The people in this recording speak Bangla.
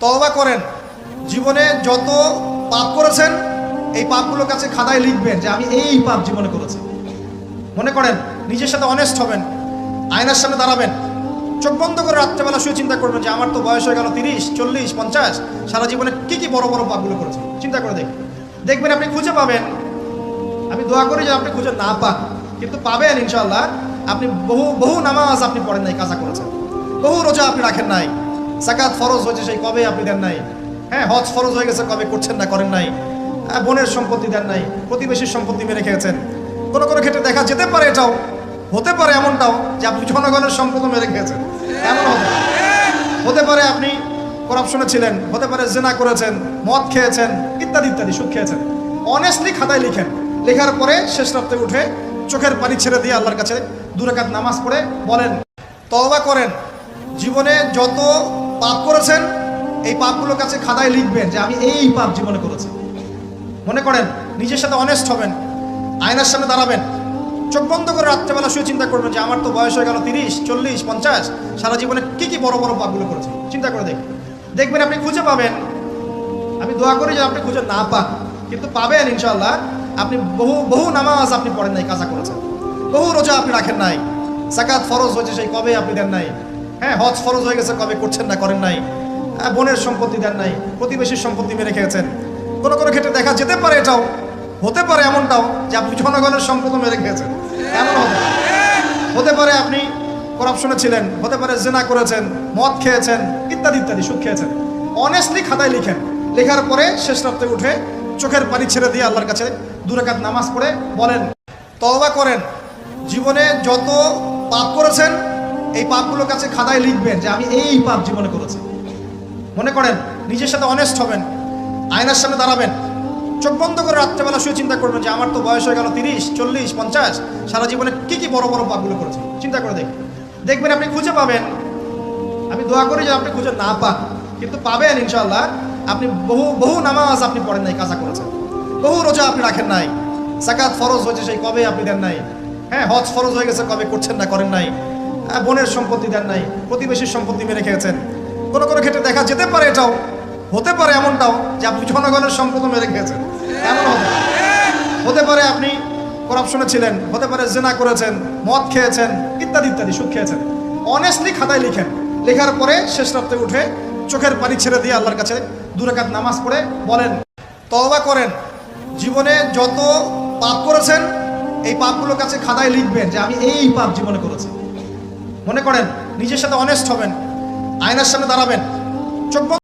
তওবা করেন। জীবনে যত পাপ করেছেন এই পাপগুলোর কাছে খাতায় লিখবেন যে আমি এই পাপ জীবনে করেছি। মনে করেন, নিজের সাথে অনেস্ট হবেন, আয়নার সামনে দাঁড়াবেন, চোখ বন্ধ করে রাত্রেবেলা শুয়ে চিন্তা করবেন যে আমার তো বয়স হয়ে গেল 30, 40, 50, সারা জীবনে কি বড় বড় পাপগুলো করেছে। চিন্তা করে দেখবেন আপনি খুঁজে পাবেন। আমি দোয়া করি যে আপনি খুঁজে না পান, কিন্তু পাবেন ইনশাআল্লাহ। আপনি বহু নামাজ আপনি পড়েন নাই, কাজা করেছেন, বহু রোজা আপনি রাখেন নাই, যাকাত ফরজ হয়েছে সেই কবে আপনি দেন নাই, হ্যাঁ হজ ফরজ হয়ে গেছে কবে করছেন না, করেন নাই, বোনের সম্পত্তি দেন নাই, প্রতিবেশীর সম্পত্তি মেরে খেয়েছেন। কোনো কোনো ক্ষেত্রে দেখা যেতে পারে, এটাও হতে পারে এমনটাও যে আপনি জনগণের সম্পদ মেরে খেয়েছেন, এমন হতে পারে আপনি করাপশনে ছিলেন, হতে পারে জেনা করেছেন, মদ খেয়েছেন, ইত্যাদি ইত্যাদি, সুদ খেয়েছেন। অনেস্টলি খাতায় লিখেন, লেখার পরে শেষ রাতে উঠে চোখের পানি ছেড়ে দিয়ে আল্লাহর কাছে 2 রাকাত নামাজ পড়ে বলেন, তওবা করেন। জীবনে যত পাপ করেছেন এই পাপগুলোর কাছে খাতায় লিখবেন যে আমি এই পাপ জীবনে করেছি। মনে করেন, নিজের সাথে অনেস্ট হবেন, আয়নার সামনে দাঁড়াবেন, চোখ বন্ধ করে রাত্রেবেলা শুয়ে চিন্তা করবেন যে আমার তো বয়স হয়ে গেল 30, 40, 50, সারা জীবনে কি বড় বড় পাপগুলো করেছে। চিন্তা করে দেখবেন আপনি খুঁজে পাবেন। আমি দোয়া করি যে আপনি খুঁজে না পান, কিন্তু পাবেন ইনশাআল্লাহ। আপনি বহু নামাজ আপনি পড়েন নাই, কাজা করেছেন, বহু রোজা আপনি রাখেন নাই, যাকাত ফরজ হয়েছে সেই কবে আপনি দেন নাই, হ্যাঁ হজ ফরজ হয়ে গেছে কবে করছেন না, করেন নাই, বোনের সম্পত্তি দেন নাই, প্রতিবেশীর সম্পত্তি মেরে খেয়েছেন। কোনো কোনো ক্ষেত্রে দেখা যেতে পারে, এটাও হতে পারে এমনটাও যে আপনি জনগণের সম্পদ মেরে খেয়েছেন, এমন হতে পারে আপনি করাপশনে ছিলেন, হতে পারে জেনা করেছেন, মদ খেয়েছেন, ইত্যাদি ইত্যাদি, সুদ খেয়েছেন। অনেস্টলি খাতায় লিখেন, লেখার পরে শেষ রাতে উঠে চোখের পানি ছেড়ে দিয়ে আল্লাহর কাছে 2 রাকাত নামাজ পড়ে বলেন, তওবা করেন। জীবনে যত পাপ করেছেন এই পাপগুলোর কাছে খাতায় লিখবেন যে আমি এই পাপ জীবনে করেছি। মনে করেন, নিজের সাথে অনেস্ট হবেন, আয়নার সামনে দাঁড়াবেন, চোখ বন্ধ করে রাত্রেবেলা শুয়ে চিন্তা করবেন যে আমার তো বয়স হয়ে গেল 30, 40, 50, সারা জীবনে কি বড় বড় পাপগুলো করেছে। চিন্তা করে দেখবেন আপনি খুঁজে পাবেন। আমি দোয়া করি যে আপনি খুঁজে না পান, কিন্তু পাবেন ইনশাআল্লাহ। আপনি বহু নামাজ আপনি পড়েন নাই, কাজা করেছেন, বহু রোজা আপনি রাখেন নাই, যাকাত ফরজ হয়েছে সেই কবে আপনি দেন নাই, হ্যাঁ হজ ফরজ হয়ে গেছে কবে করছেন না, করেন নাই, বোনের সম্পত্তি দেন নাই, প্রতিবেশীর সম্পত্তি মেরে খেয়েছেন। কোনো কোনো ক্ষেত্রে দেখা যেতে পারে, এটাও হতে পারে এমনটাও যে আপনি জনগণের সম্পদ মেরে খেয়েছেন, এমন হতে পারে আপনি করাপশনে ছিলেন, হতে পারে জেনা করেছেন, মদ খেয়েছেন, ইত্যাদি ইত্যাদি, সুদ খেয়েছেন। অনেস্টলি খাতায় লিখেন, লেখার পরে শেষ রাতে উঠে চোখের পানি ছেড়ে দিয়ে আল্লাহর কাছে 2 রাকাত নামাজ পড়ে বলেন, তওবা করেন। জীবনে যত পাপ করেছেন এই পাপগুলোর কাছে খাতায় লিখবেন যে আমি এই পাপ জীবনে করেছি। মনে করেন, নিজের সাথে অনেস্ট হবেন, আয়নার সামনে দাঁড়াবেন, চোখ